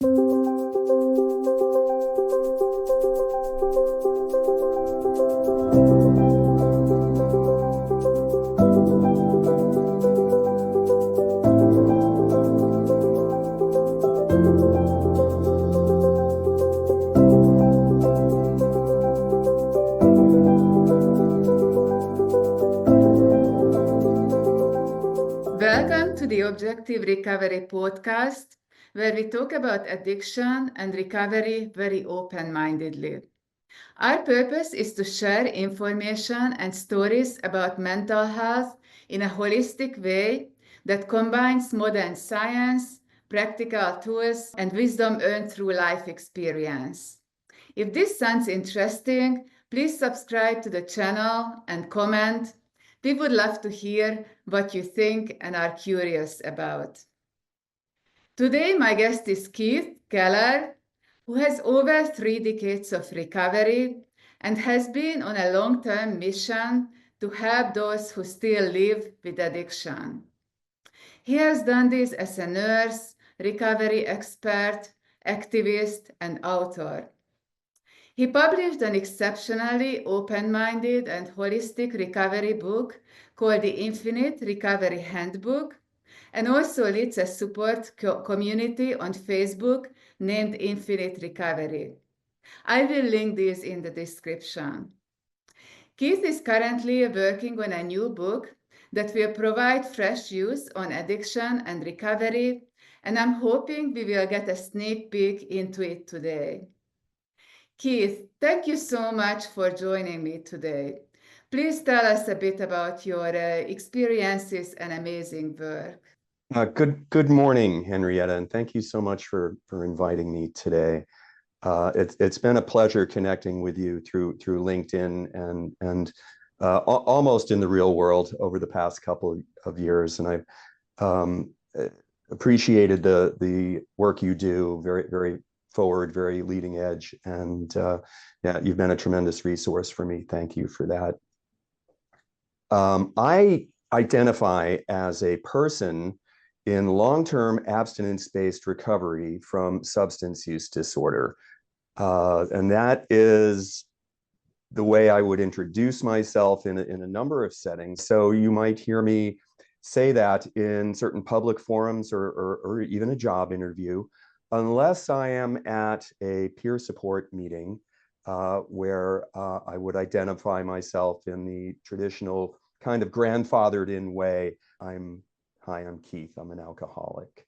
Welcome to the Objective Recovery podcast, where we talk about addiction and recovery very open-mindedly. Our purpose is to share information and stories about mental health in a holistic way that combines modern science, practical tools, and wisdom earned through life experience. If this sounds interesting, please subscribe to the channel and comment. We would love to hear what you think and are curious about. Today, my guest is 𝗵𝗶𝗴𝗵𝗁, who has over 3 decades of recovery and has been on a long-term mission to help those who still live with addiction. He has done this as a nurse, recovery expert, activist, and author. He published an exceptionally open-minded and holistic recovery book called the Infinite Recovery Handbook, and also leads a support community on Facebook named Infinite Recovery. I will link these in the description. Keith is currently working on a new book that will provide fresh views on addiction and recovery, and I'm hoping we will get a sneak peek into it today. Keith, thank you so much for joining me today. Please tell us a bit about your experiences and amazing work. Good morning, Henrietta, and thank you so much for inviting me today. It's been a pleasure connecting with you through LinkedIn and almost in the real world over the past couple of years, and I've appreciated the work you do. Very forward, very leading edge, and yeah, you've been a tremendous resource for me. Thank you for that. I identify as a person in long-term abstinence-based recovery from substance use disorder, and that is the way I would introduce myself in a number of settings. So you might hear me say that in certain public forums or even a job interview, unless I am at a peer support meeting where I would identify myself in the traditional kind of grandfathered in way. Hi, I'm Keith, I'm an alcoholic.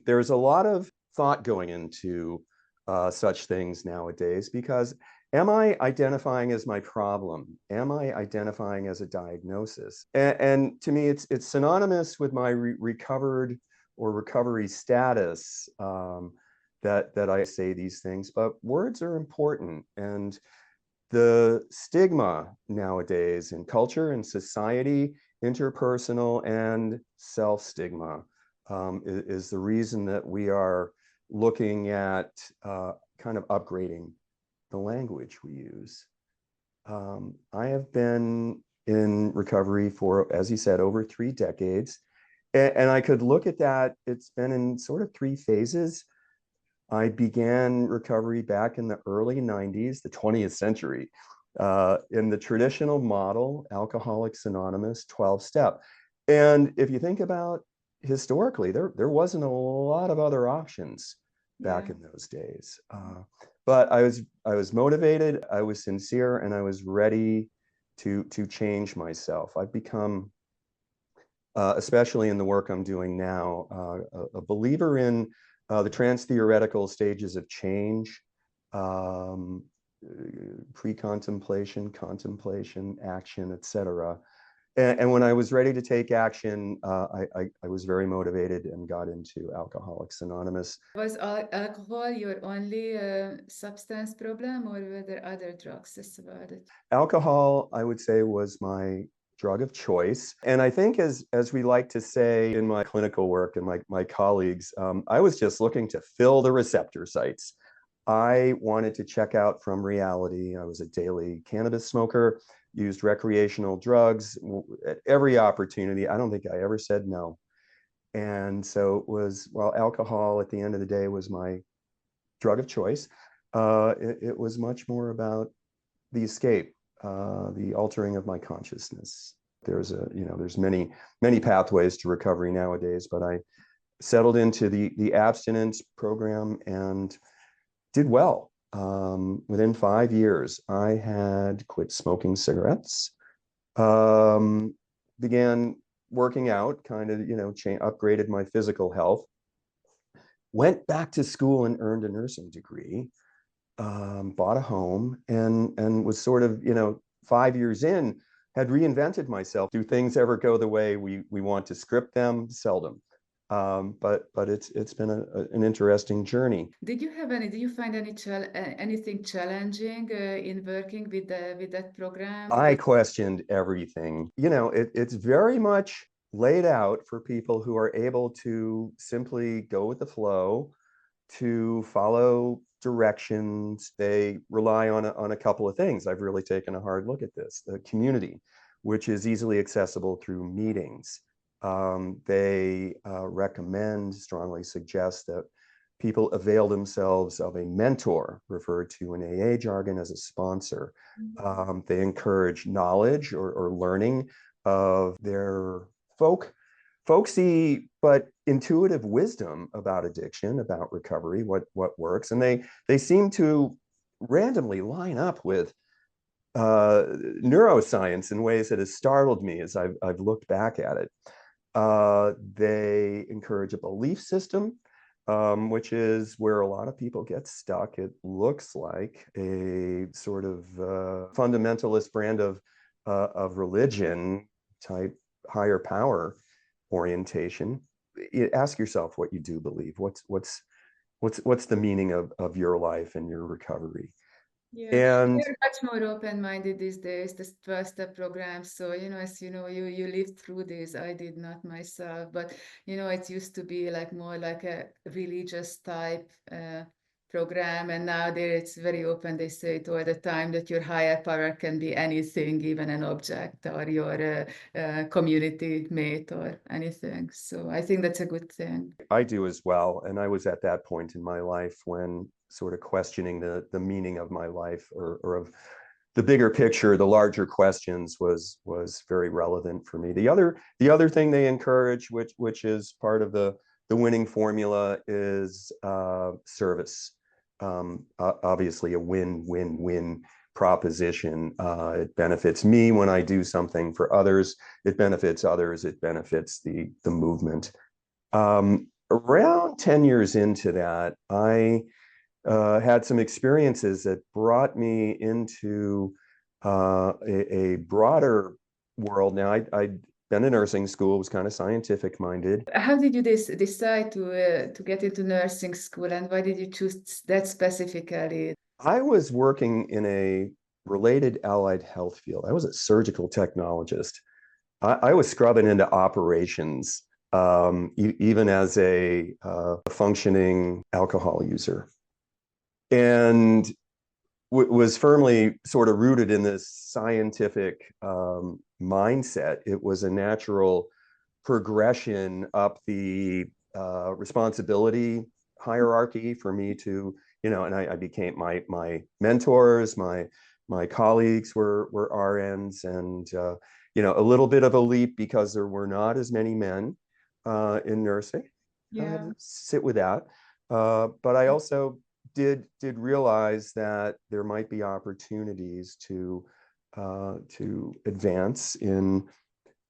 There's a lot of thought going into such things nowadays, because am I identifying as my problem? Am I identifying as a diagnosis? And to me, it's synonymous with my recovered or recovery status that I say these things, but words are important. And the stigma nowadays in culture and society, interpersonal and self-stigma, is the reason that we are looking at kind of upgrading the language we use. I have been in recovery for, as you said, over 3 decades. And I could look at that, it's been in sort of 3 phases. I began recovery back in the early 90s, the 20th century, in the traditional model, Alcoholics Anonymous 12-step. And if you think about historically, there wasn't a lot of other options back in those days. But I was motivated, I was sincere, and I was ready to change myself. I've become, especially in the work I'm doing now, a believer in the trans-theoretical stages of change, pre-contemplation, contemplation, action, etc. And when I was ready to take action, I was very motivated and got into Alcoholics Anonymous. Was alcohol your only substance problem, or were there other drugs as well? Alcohol, I would say, was my drug of choice. And I think, as we like to say in my clinical work and my colleagues, I was just looking to fill the receptor sites. I wanted to check out from reality. I was a daily cannabis smoker, used recreational drugs at every opportunity. I don't think I ever said no. And so it was, well, alcohol at the end of the day was my drug of choice. It was much more about the escape, the altering of my consciousness. There's many pathways to recovery nowadays, but I settled into the abstinence program and did well. Within 5 years, I had quit smoking cigarettes, began working out, kind of, upgraded my physical health, went back to school and earned a nursing degree, bought a home, and was sort of, 5 years in, had reinvented myself. Do things ever go the way we want to script them? Seldom. But it's been an interesting journey. Did you find anything challenging in working with that program? I questioned everything. It's very much laid out for people who are able to simply go with the flow, to follow directions. They rely on a couple of things. I've really taken a hard look at this. The community, which is easily accessible through meetings. They recommend, strongly suggest that people avail themselves of a mentor, referred to in AA jargon as a sponsor. They encourage knowledge or learning of their folksy but intuitive wisdom about addiction, about recovery, what works. And they seem to randomly line up with neuroscience in ways that has startled me as I've looked back at it. They encourage a belief system, which is where a lot of people get stuck. It looks like a sort of fundamentalist brand of religion type higher power orientation. Ask yourself what you do believe. What's the meaning of your life and your recovery? Yeah, And we're much more open-minded these days, the 12-step program. So, as you lived through this. I did not myself, but it used to be like more like a religious type program, and now there it's very open. They say it all the time that your higher power can be anything, even an object or your community mate or anything. So I think that's a good thing. I do as well. And I was at that point in my life when sort of questioning the meaning of my life or of the bigger picture, the larger questions was very relevant for me. The other thing they encourage, which is part of the winning formula, is service. Obviously a win-win-win proposition. It benefits me when I do something for others. It benefits others. It benefits the movement. Around 10 years into that, I had some experiences that brought me into a broader world. Now, I'd been in nursing school, was kind of scientific minded. How did you decide to get into nursing school, and why did you choose that specifically? I was working in a related allied health field. I was a surgical technologist. I was scrubbing into operations, even as a functioning alcohol user, and was firmly sort of rooted in this scientific mindset. It was a natural progression up the responsibility hierarchy for me to, and I became my mentors, my colleagues were RNs, and a little bit of a leap because there were not as many men in nursing. I had to sit with that, but I also did realize that there might be opportunities to advance in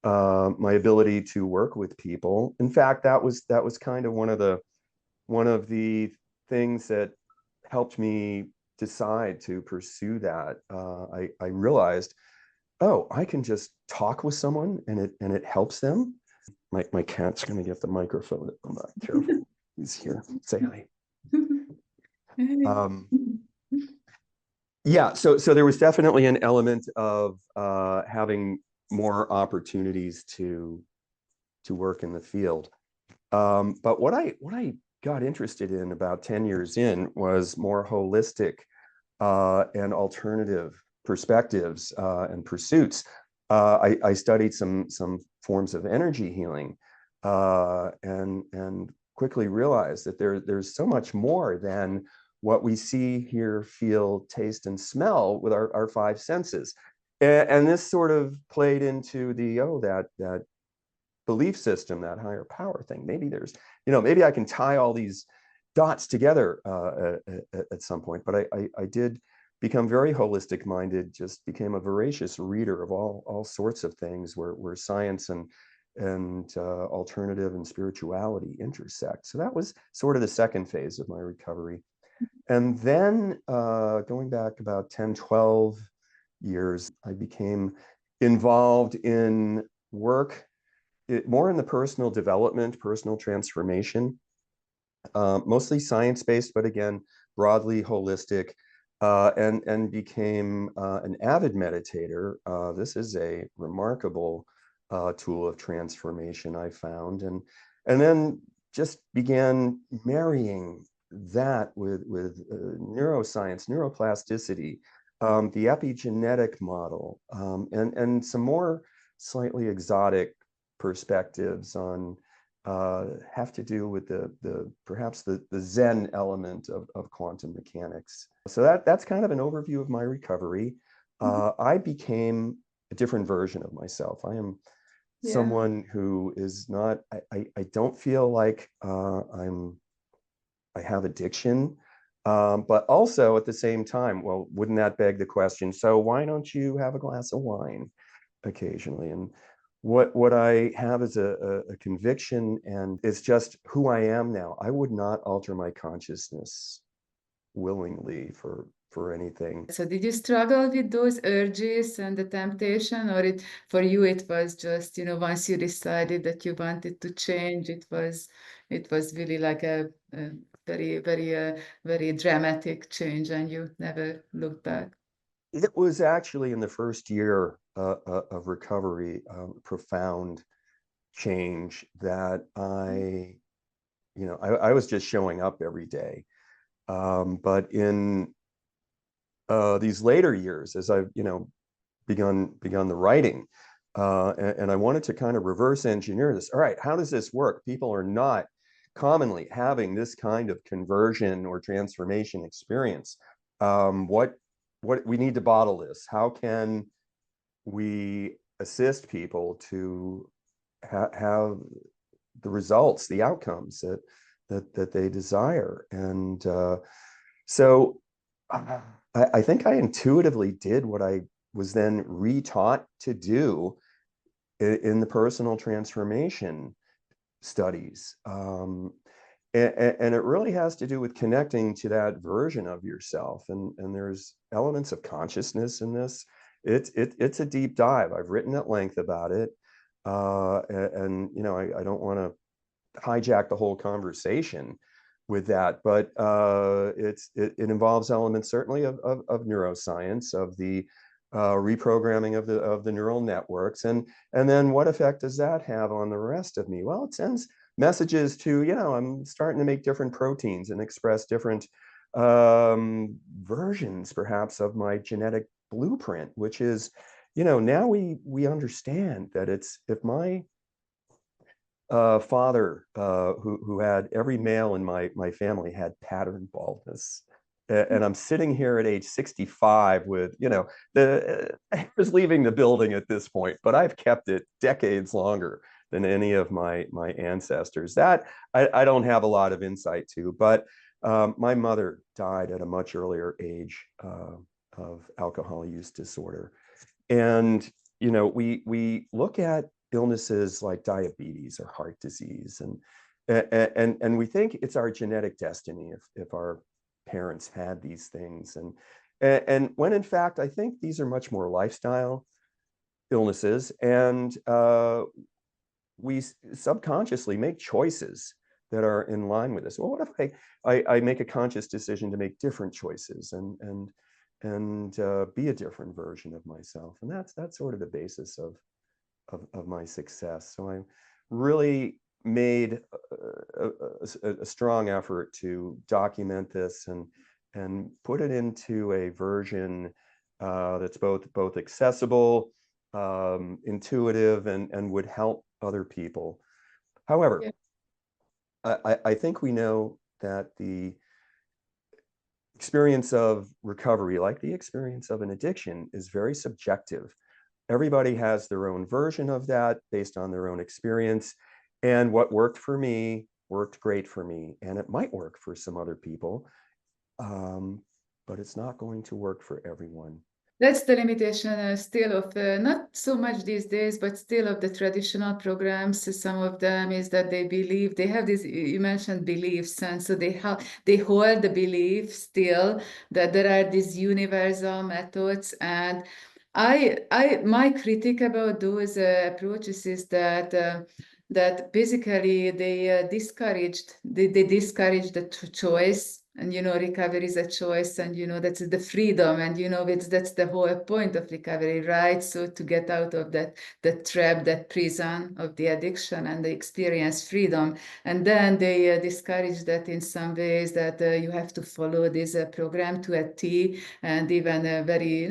my ability to work with people. In fact, that was kind of one of the things that helped me decide to pursue that. I realized, oh, I can just talk with someone and it helps them. My cat's gonna get the microphone. I'm not careful. He's here. Say hi. Yeah, so there was definitely an element of having more opportunities to work in the field. But what I got interested in about 10 years in was more holistic and alternative perspectives and pursuits. I studied some forms of energy healing, and quickly realized that there's so much more than what we see, hear, feel, taste, and smell with our five senses. And this sort of played into the, that belief system, that higher power thing. Maybe there's, maybe I can tie all these dots together at some point. But I did become very holistic minded, just became a voracious reader of all sorts of things where science and alternative and spirituality intersect. So that was sort of the second phase of my recovery. And then going back about 10, 12 years, I became involved in work more in the personal development, personal transformation, mostly science-based, but again, broadly holistic, and became an avid meditator. This is a remarkable tool of transformation, I found, and then just began marrying that with neuroscience, neuroplasticity, the epigenetic model, and some more slightly exotic perspectives on have to do with perhaps the Zen element of quantum mechanics. So that's kind of an overview of my recovery. I became a different version of myself. I am someone who is not, I don't feel like I have addiction, but also at the same time, well, wouldn't that beg the question, so why don't you have a glass of wine occasionally? And what I have is a conviction, and it's just who I am now. I would not alter my consciousness willingly for anything. So did you struggle with those urges and the temptation, or for you it was just, once you decided that you wanted to change, it was really like a very, very, very dramatic change, and you never looked back? It was actually in the first year of recovery, profound change that I was just showing up every day. But in these later years, as I've begun the writing, and I wanted to kind of reverse engineer this. All right, how does this work? People are not commonly having this kind of conversion or transformation experience. What we need to bottle this? How can we assist people to have the results, the outcomes that they desire? And so I think I intuitively did what I was then retaught to do in the personal transformation studies. And it really has to do with connecting to that version of yourself. And there's elements of consciousness in this. It's a deep dive. I've written at length about it. And I don't want to hijack the whole conversation with that, but it involves elements certainly of neuroscience, of the reprogramming of the neural networks, and then what effect does that have on the rest of me? Well, it sends messages to, I'm starting to make different proteins and express different versions perhaps of my genetic blueprint, which is, now we understand that it's, if my father, who had every male in my family had pattern baldness, and I'm sitting here at age 65 with, the I was leaving the building at this point, but I've kept it decades longer than any of my ancestors. That I don't have a lot of insight to, but my mother died at a much earlier age of alcohol use disorder. And, we look at illnesses like diabetes or heart disease, and we think it's our genetic destiny if our parents had these things. And when in fact, I think these are much more lifestyle illnesses, and we subconsciously make choices that are in line with this. Well, what if I make a conscious decision to make different choices and be a different version of myself? And that's sort of the basis of my success. So I really made a strong effort to document this and put it into a version that's both accessible, intuitive, and would help other people However, Yeah. I think we know that the experience of recovery, like the experience of an addiction, is very subjective. Everybody has their own version of that based on their own experience. And what worked for me worked great for me. And it might work for some other people, but it's not going to work for everyone. That's the limitation still of not so much these days, but still of the traditional programs. Some of them is that they believe they have this. You mentioned beliefs, and so they hold the belief still that there are these universal methods. And my critique about those approaches is that. That basically they discourage the choice, and recovery is a choice, and that's the freedom, and that's the whole point of recovery, right? So to get out of that trap, that prison of the addiction, and the experience freedom. And then they discourage that in some ways, that you have to follow this program to a T, and even very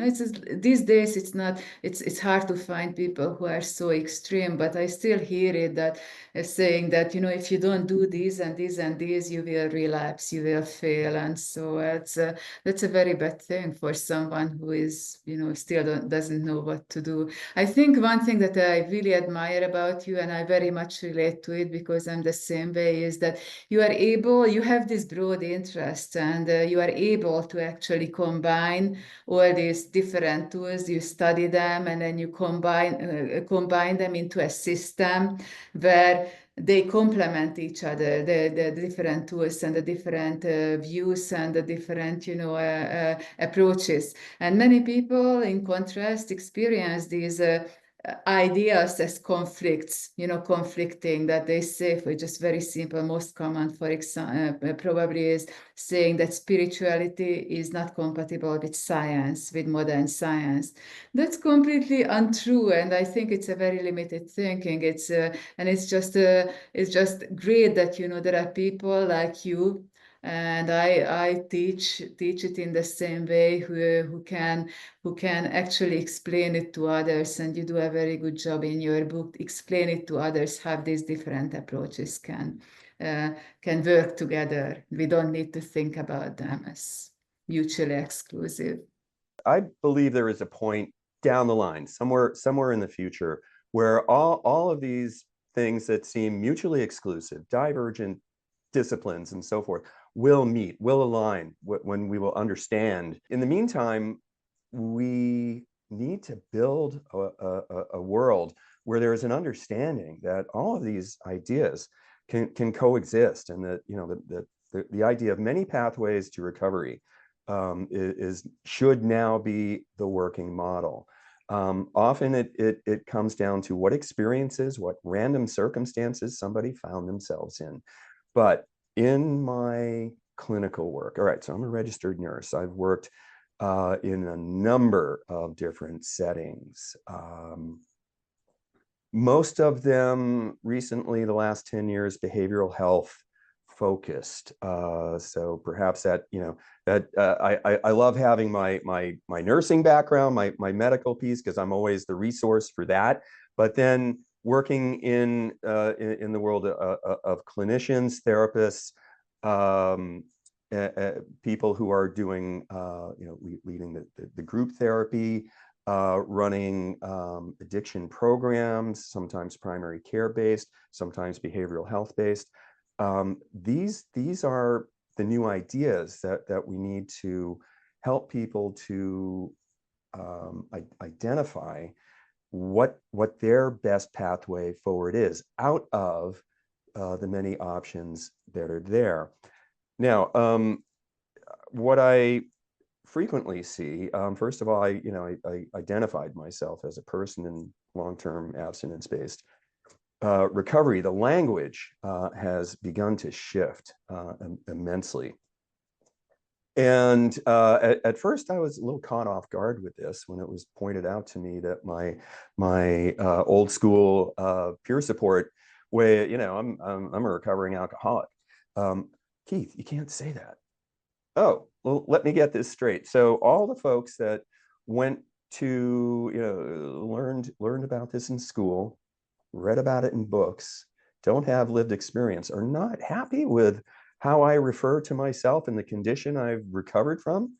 these days it's hard to find people who are so extreme, but I still hear it, that saying that if you don't do this and this and this, you will relapse, you will fail. And so that's a very bad thing for someone who is still doesn't know what to do. I think one thing that I really admire about you, and I very much relate to it because I'm the same way, is that you have this broad interest, and you are able to actually combine all these different tools. You study them, and then you combine them into a system where they complement each other, the different tools and the different views and the different approaches. And many people, in contrast, experience these ideas as conflicts, conflicting, that they say, for just very simple, most common, for example, probably is saying that spirituality is not compatible with science, with modern science. That's completely untrue, and I think it's a very limited thinking. It's just great that there are people like you, and I teach it in the same way, who can actually explain it to others, and you do a very good job in your book, explain it to others how these different approaches can work together. We don't need to think about them as mutually exclusive. I believe there is a point down the line, somewhere in the future, where all of these things that seem mutually exclusive, divergent disciplines and so forth, will meet, will align when we will understand. In the meantime, we need to build a world where there is an understanding that all of these ideas can coexist, and that the idea of many pathways to recovery should now be the working model. Often it comes down to what experiences, what random circumstances somebody found themselves in. But in my clinical work, all right, so I'm a registered nurse. I've worked in a number of different settings. Most of them recently, the last 10 years, behavioral health focused. So perhaps that, I love having my nursing background, my medical piece, because I'm always the resource for that. But then working in the world of clinicians, therapists, people who are doing, leading the group therapy, running addiction programs, sometimes primary care based, sometimes behavioral health based. These are the new ideas that we need to help people to identify what their best pathway forward is out of the many options that are there. Now, what I frequently see, first of all, I identified myself as a person in long-term abstinence-based recovery. The language has begun to shift immensely. And at first, I was a little caught off guard with this when it was pointed out to me that my old school peer support way, I'm a recovering alcoholic. Keith, you can't say that. Oh, well, let me get this straight. So all the folks that went to, learned about this in school, read about it in books, don't have lived experience, are not happy with how I refer to myself and the condition I've recovered from.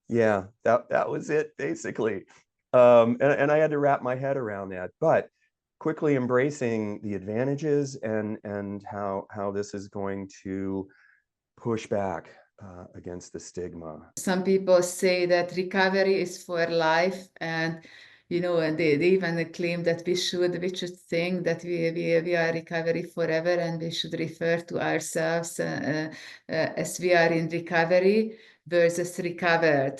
Yeah, that was it, basically. And I had to wrap my head around that, but quickly embracing the advantages and how this is going to push back against the stigma. Some people say that recovery is for life, and and they even claim that we should think that we are recovery forever, and we should refer to ourselves as we are in recovery versus recovered.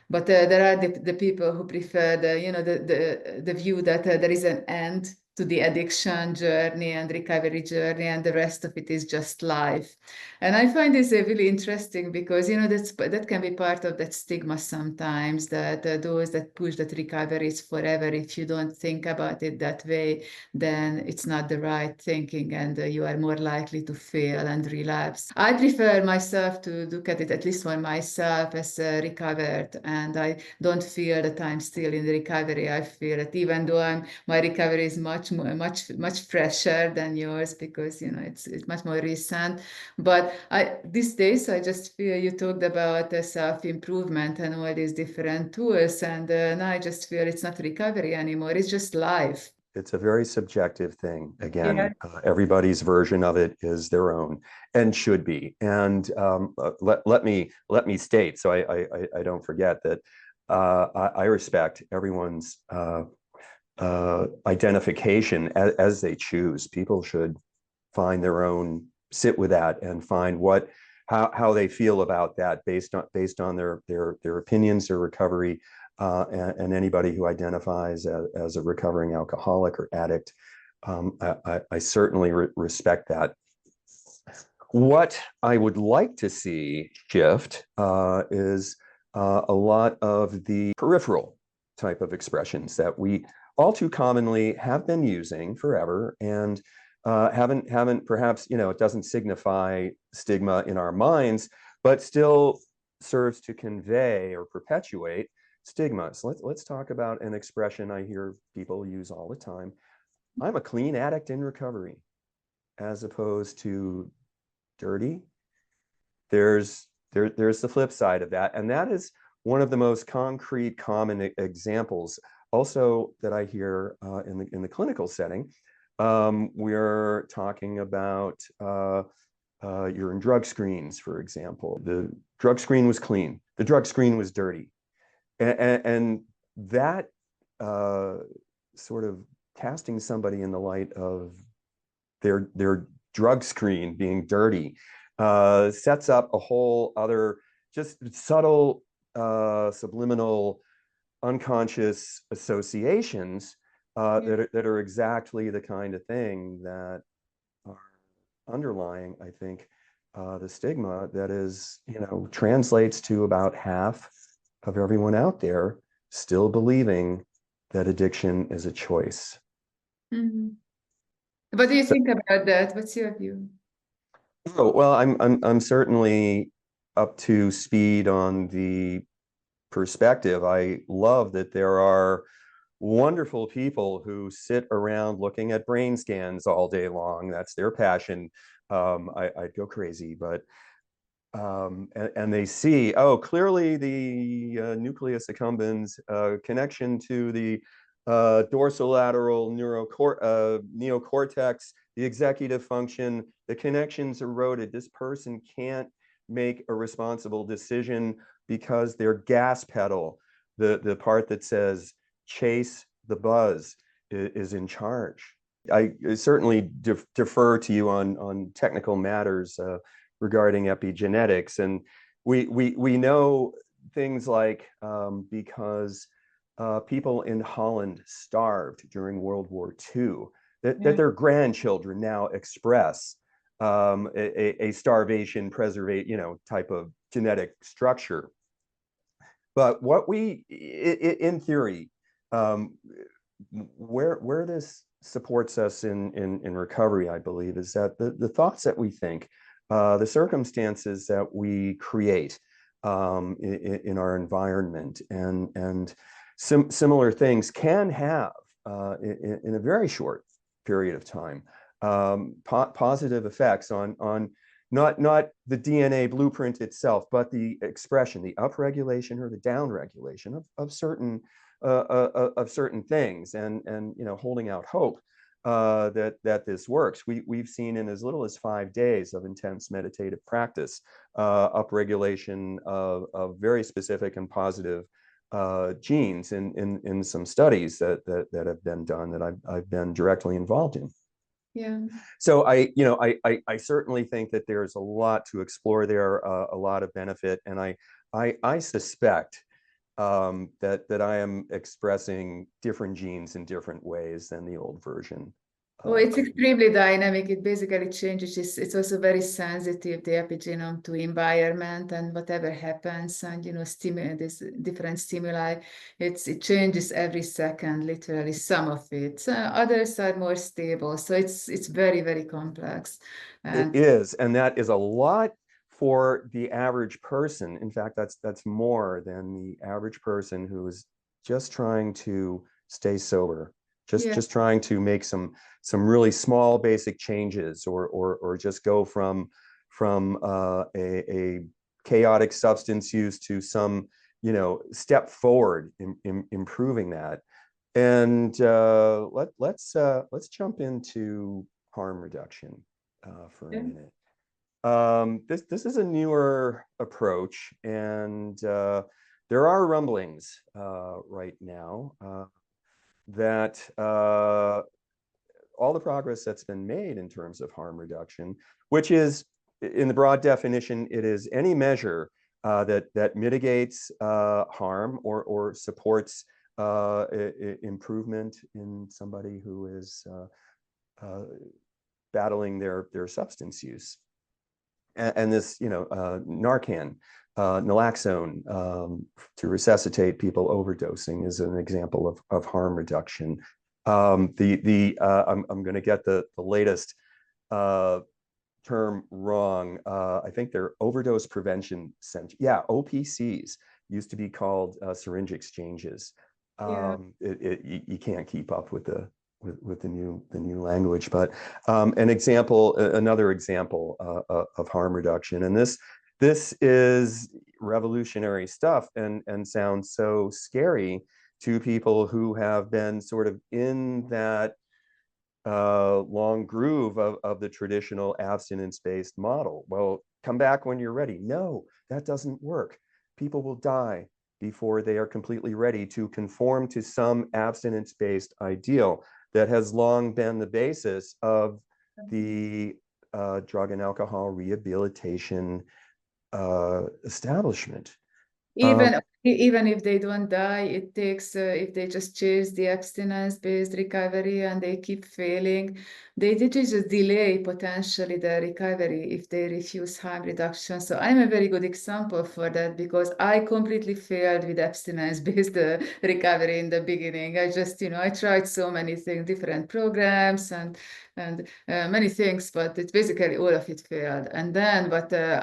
But there are the people who prefer the view that there is an end to the addiction journey and recovery journey, and the rest of it is just life. And I find this really interesting because that can be part of that stigma sometimes, that those that push that recovery is forever. If you don't think about it that way, then it's not the right thinking, and you are more likely to fail and relapse. I prefer myself to look at it, at least for myself, as recovered, and I don't feel that I'm still in recovery. I feel that even though my recovery is much fresher than yours, because it's much more recent. But these days I just feel you talked about self-improvement and all these different tools, and now I just feel it's not recovery anymore. It's just life. It's a very subjective thing. Yeah. Again, everybody's version of it is their own and should be. And let me state, so I don't forget that I respect everyone's identification as they choose. People should find their own, sit with that, and find how they feel about that based on their opinions, their recovery. And anybody who identifies as a recovering alcoholic or addict, I certainly respect that. What I would like to see shift is a lot of the peripheral type of expressions that we all too commonly have been using forever, and haven't perhaps, it doesn't signify stigma in our minds, but still serves to convey or perpetuate stigma. So let's talk about an expression I hear people use all the time. I'm a clean addict in recovery, as opposed to dirty. There's the flip side of that, and that is one of the most concrete, common examples also that I hear in the clinical setting. We're talking about urine drug screens, for example. The drug screen was clean. The drug screen was dirty. And that sort of casting somebody in the light of their drug screen being dirty sets up a whole other just subtle subliminal unconscious associations that are exactly the kind of thing that are underlying, I think, the stigma that is, translates to about half of everyone out there still believing that addiction is a choice. Mm-hmm. What do you think about that? What's your view? Oh, well, I'm certainly up to speed on the perspective. I love that there are wonderful people who sit around looking at brain scans all day long. That's their passion. I'd go crazy, but and they see, oh, clearly the 𝗵𝗶𝗴𝗵𝗵𝗁 accumbens connection to the dorsolateral neocortex, the executive function, the connection's eroded. This person can't make a responsible decision because their gas pedal, the part that says chase the buzz, is in charge. I certainly defer to you on technical matters regarding epigenetics, and we know things like because people in Holland starved during World War II, that their grandchildren now express a starvation preservation, type of genetic structure. But what in theory, where this supports us in recovery, I believe, is that the thoughts that we think, the circumstances that we create in our environment, and similar things can have, in a very short period of time, positive effects on not the DNA blueprint itself, but the expression, the upregulation or the downregulation of certain things, and holding out hope that this works. We've seen in as little as 5 days of intense meditative practice, upregulation of very specific and positive genes in some studies that have been done that I've been directly involved in. Yeah. So I certainly think that there's a lot to explore there, a lot of benefit, and I suspect that I am expressing different genes in different ways than the old version. Oh, it's extremely dynamic. It basically changes. It's also very sensitive, the epigenome, to environment and whatever happens, and this different stimuli. It changes every second, literally. Some of it. Others are more stable. So it's very, very complex. It is, and that is a lot for the average person. In fact, that's more than the average person who is just trying to stay sober, just trying to make some really small basic changes, or just go from a chaotic substance use to some step forward in improving that. And let's jump into harm reduction for a minute. This is a newer approach, and there are rumblings right now that all the progress that's been made in terms of harm reduction, which is, in the broad definition, it is any measure that mitigates harm or supports improvement in somebody who is battling their substance use. And this, Narcan, naloxone, to resuscitate people overdosing, is an example of harm reduction. I'm going to get the latest term wrong. I think they're overdose prevention centers. Yeah, OPCs used to be called syringe exchanges. You can't keep up with the new language, but another example of harm reduction, and this is revolutionary stuff and sounds so scary to people who have been sort of in that long groove of the traditional abstinence-based model. Well, come back when you're ready. No, that doesn't work. People will die before they are completely ready to conform to some abstinence-based ideal that has long been the basis of the drug and alcohol rehabilitation establishment. Even if they don't die, it takes, if they just chase the abstinence-based recovery and they keep failing, they just delay potentially the recovery if they refuse harm reduction. So I'm a very good example for that, because I completely failed with abstinence-based recovery in the beginning. I just, I tried so many things, different programs and many things, but it's basically all of it failed. And then,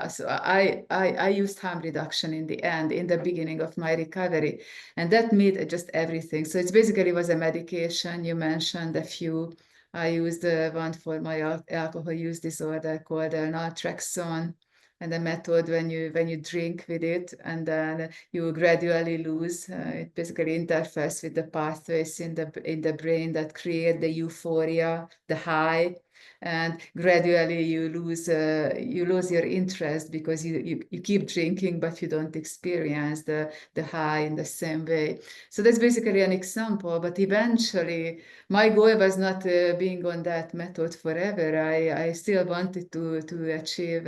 so I used harm reduction in the end, in the beginning of my recovery, and that made just everything. So it's basically was a medication. You mentioned a few. I used one for my alcohol use disorder called naltrexone, and the method when you drink with it, and then you gradually lose. It basically interferes with the pathways in the brain that create the euphoria, the high, and gradually you lose your interest, because you keep drinking, but you don't experience the high in the same way. So that's basically an example. But eventually, my goal was not being on that method forever. I still wanted to achieve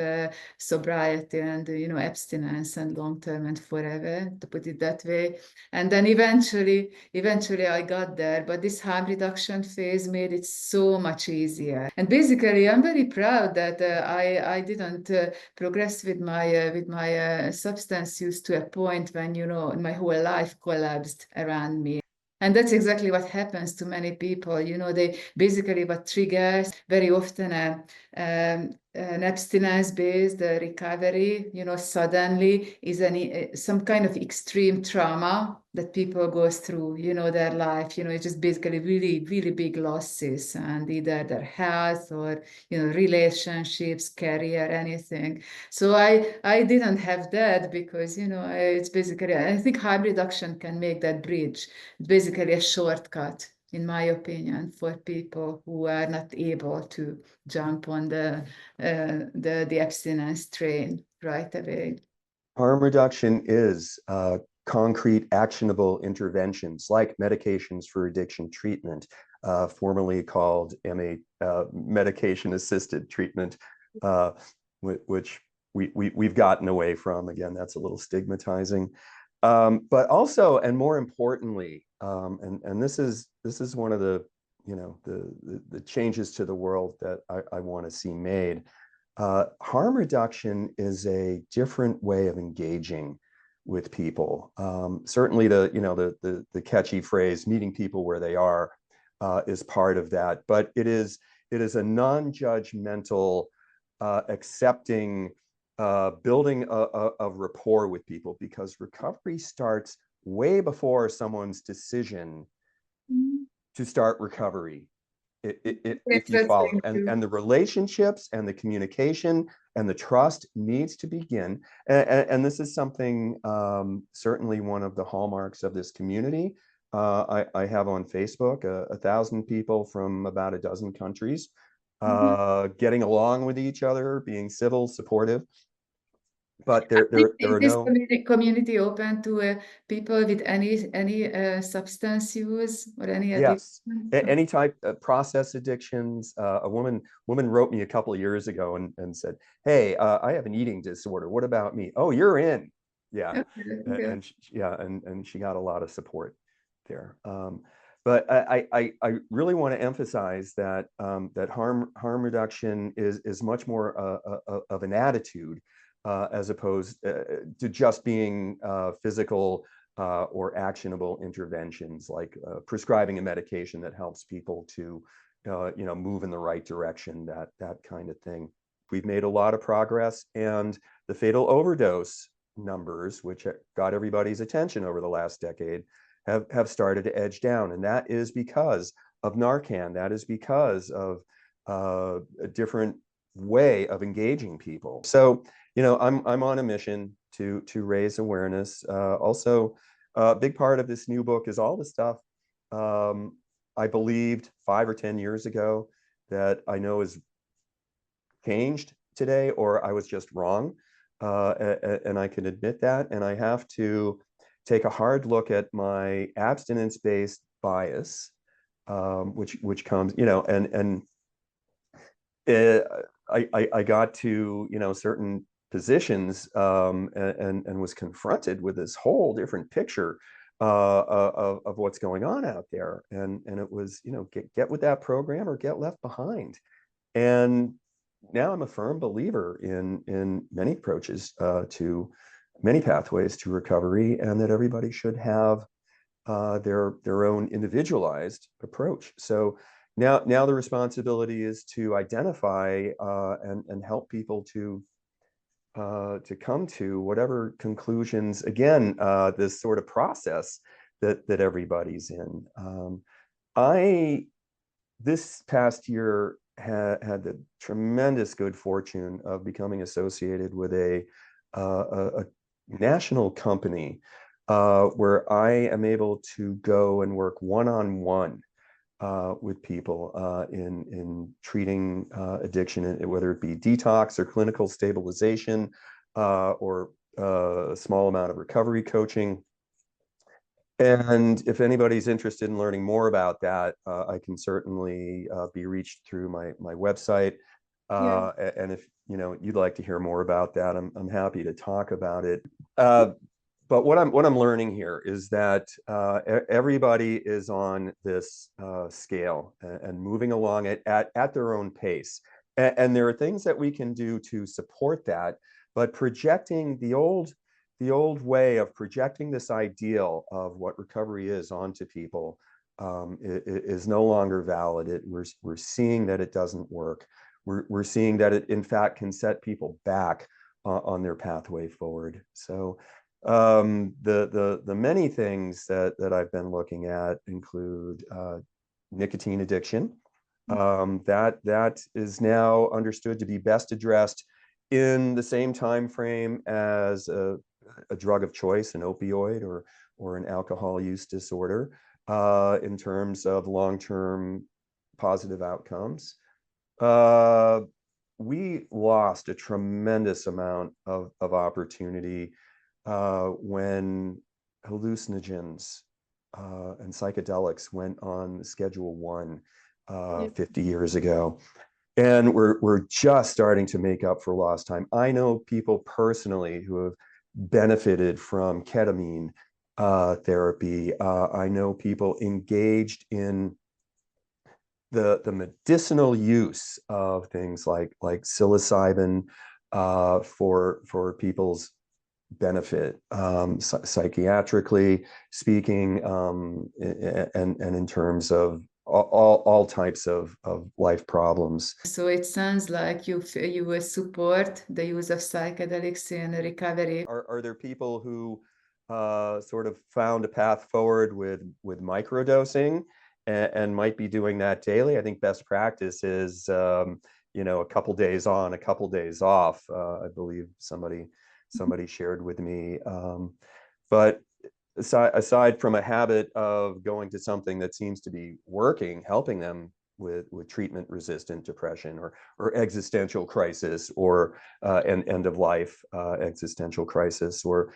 sobriety and abstinence and long-term and forever, to put it that way. And then eventually I got there. But this harm reduction phase made it so much easier. And basically, I'm very proud that I didn't progress with my substance use to a point when my whole life collapsed around me. And that's exactly what happens to many people. They basically, what triggers very often an abstinence-based recovery, suddenly is some kind of extreme trauma that people go through, their life, it's just basically really, really big losses, and either their health or, relationships, career, anything. So I didn't have that because, it's basically, I think harm reduction can make that bridge. It's basically a shortcut, in my opinion, for people who are not able to jump on the abstinence train right away. Harm reduction is concrete, actionable interventions like medications for addiction treatment, formerly called medication-assisted treatment, which we've gotten away from. Again, that's a little stigmatizing. But also, and more importantly, and this is one of the the changes to the world that I want to see made. Harm reduction is a different way of engaging with people. Certainly, the catchy phrase "meeting people where they are" is part of that, but it is a non-judgmental, accepting, building of rapport with people, because recovery starts way before someone's decision to start recovery. If you follow, and the relationships and the communication and the trust needs to begin. And this is something, certainly one of the hallmarks of this community. I have on Facebook 1,000 people from about a dozen countries, getting along with each other, being civil, supportive. But there are no community open to people with any substance use or any yes, addiction? any type of process addictions. A woman wrote me a couple of years ago and said, "Hey, I have an eating disorder. What about me?" "Oh, you're in." Yeah, Okay. and and she got a lot of support there. But I really want to emphasize that that harm reduction is much more of an attitude, as opposed to just being physical or actionable interventions, like prescribing a medication that helps people to move in the right direction, that kind of thing. We've made a lot of progress, and the fatal overdose numbers, which got everybody's attention over the last decade, have started to edge down. And that is because of Narcan. That is because of a different way of engaging people. So, I'm on a mission to raise awareness. Also, a big part of this new book is all the stuff I believed 5 or 10 years ago that I know is changed today, or I was just wrong. And I can admit that. And I have to take a hard look at my abstinence-based bias, which comes, I got to, certain positions, and was confronted with this whole different picture of what's going on out there. And it was, get with that program or get left behind. And now I'm a firm believer in many approaches to many pathways to recovery, and that everybody should have their own individualized approach. So now the responsibility is to identify and help people to come to whatever conclusions, again, this sort of process that everybody's in. This past year had the tremendous good fortune of becoming associated with a national company where I am able to go and work one-on-one with people in treating addiction, whether it be detox or clinical stabilization, or a small amount of recovery coaching. And if anybody's interested in learning more about that, I can certainly be reached through my website. And if you'd like to hear more about that, I'm happy to talk about it. But what I'm learning here is that everybody is on this scale and moving along at their own pace. And there are things that we can do to support that, but projecting the old way of projecting this ideal of what recovery is onto people is no longer valid. We're seeing that it doesn't work. we're seeing that it in fact can set people back on their pathway forward. So the many things that I've been looking at include nicotine addiction. That is now understood to be best addressed in the same time frame as a drug of choice, an opioid or an alcohol use disorder, in terms of long-term positive outcomes. We lost a tremendous amount of opportunity when hallucinogens and psychedelics went on Schedule 1 50 years ago. And we're just starting to make up for lost time. I know people personally who have benefited from ketamine therapy. I know people engaged in the medicinal use of things like psilocybin for people's benefit, psychiatrically speaking, and in terms of all types of life problems. So it sounds like you will support the use of psychedelics in recovery. Are there people who sort of found a path forward with microdosing and might be doing that daily? I think best practice is a couple days on, a couple days off. I believe somebody shared with me. But aside from a habit of going to something that seems to be working, helping them with treatment-resistant depression or existential crisis or end of life existential crisis or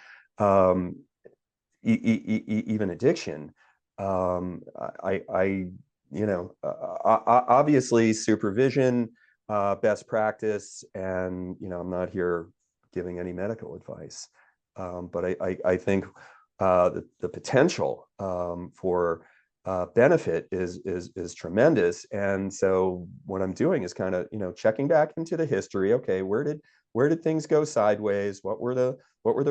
even addiction, obviously supervision, best practice, and I'm not here giving any medical advice, but I think the potential for benefit is tremendous. And so what I'm doing is kind of checking back into the history. Okay, where did things go sideways? What were the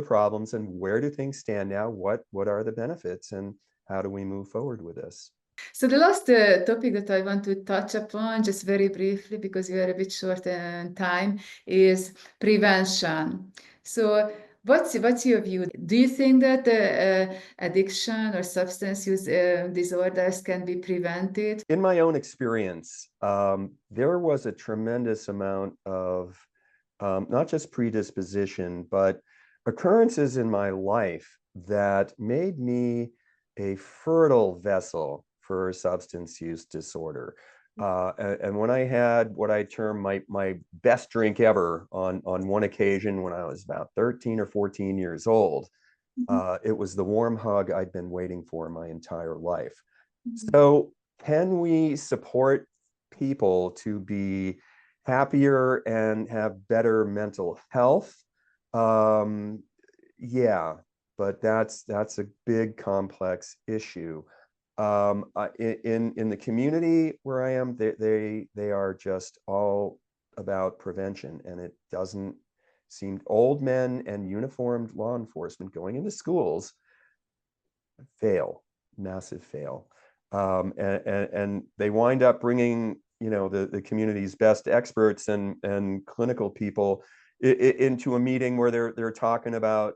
problems, and where do things stand now? What are the benefits, and how do we move forward with this? So the last topic that I want to touch upon, just very briefly, because we are a bit short in time, is prevention. So what's your view? Do you think that addiction or substance use disorders can be prevented? In my own experience, there was a tremendous amount of not just predisposition, but occurrences in my life that made me a fertile vessel for substance use disorder. And when I had what I term my best drink ever on one occasion when I was about 13 or 14 years old, it was the warm hug I'd been waiting for my entire life. So can we support people to be happier and have better mental health? Yeah, but that's a big complex issue. In the community where I am, they are just all about prevention, and it doesn't seem old men and uniformed law enforcement going into schools fail, massive fail. And they wind up bringing the community's best experts and clinical people into a meeting where they're talking about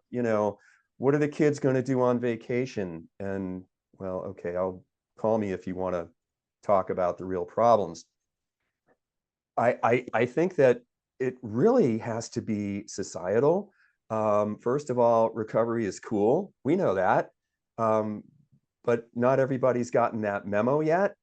what are the kids going to do on vacation, and well, okay, I'll call me if you want to talk about the real problems. I think that it really has to be societal. First of all, recovery is cool. We know that. But not everybody's gotten that memo yet.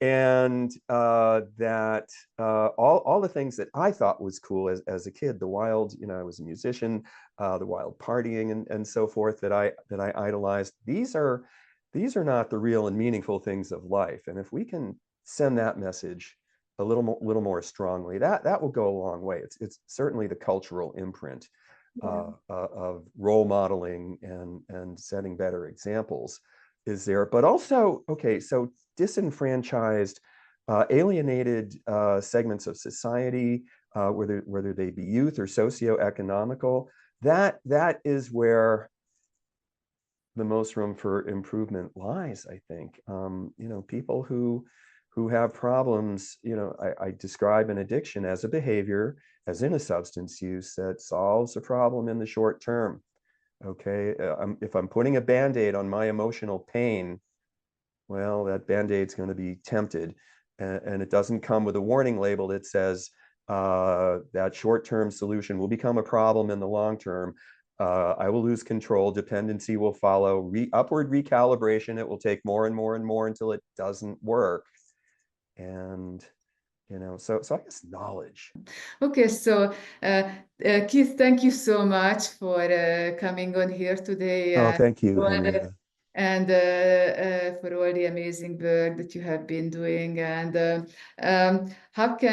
And that all the things that I thought was cool as a kid, the wild, I was a musician, the wild partying and so forth that I idolized, these are not the real and meaningful things of life. And if we can send that message a little more strongly, that will go a long way. It's certainly the cultural imprint of role modeling and setting better examples is there. But also, okay, so disenfranchised, alienated segments of society, whether they be youth or socioeconomical, that is where the most room for improvement lies, I think. People who who have problems, I describe an addiction as a behavior, as in a substance use, that solves a problem in the short term. Okay, if I'm putting a Band-Aid on my emotional pain, well, that Band-Aid's going to be tempted, and it doesn't come with a warning label that says that short-term solution will become a problem in the long term. I will lose control, dependency will follow, upward recalibration, it will take more and more and more until it doesn't work. And so I guess knowledge. Okay, so Keith, thank you so much for coming on here today. Oh, thank you, Henrietta. And for all the amazing work that you have been doing. And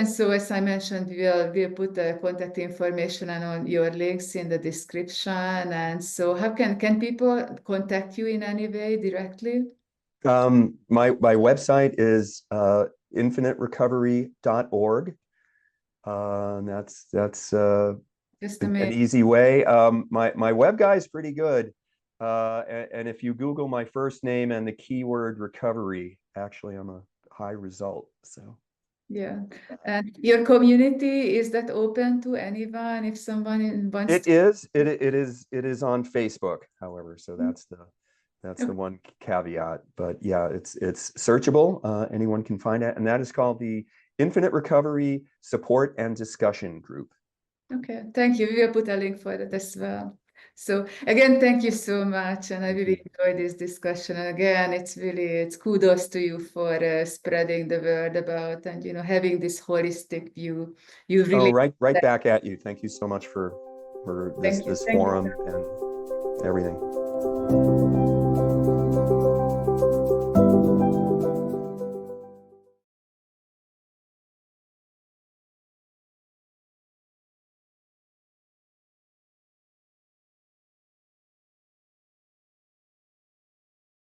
so as I mentioned, we'll put the contact information and on your links in the description. And so how can people contact you in any way directly? My website is infiniterecovery.org. That's Just an easy way. My web guy is pretty good. And if you Google my first name and the keyword recovery, actually I'm a high result. So yeah. And your community, is that open to anyone if someone wants it is on Facebook, however, so that's the one caveat. But yeah, it's searchable. Anyone can find it, and that is called the Infinite Recovery Support and Discussion Group. Okay, thank you. We will put a link for that as well. So again, thank you so much, and I really enjoyed this discussion. And again, it's kudos to you for spreading the word about and having this holistic view. You really right back at you. Thank you so much for this forum and everything.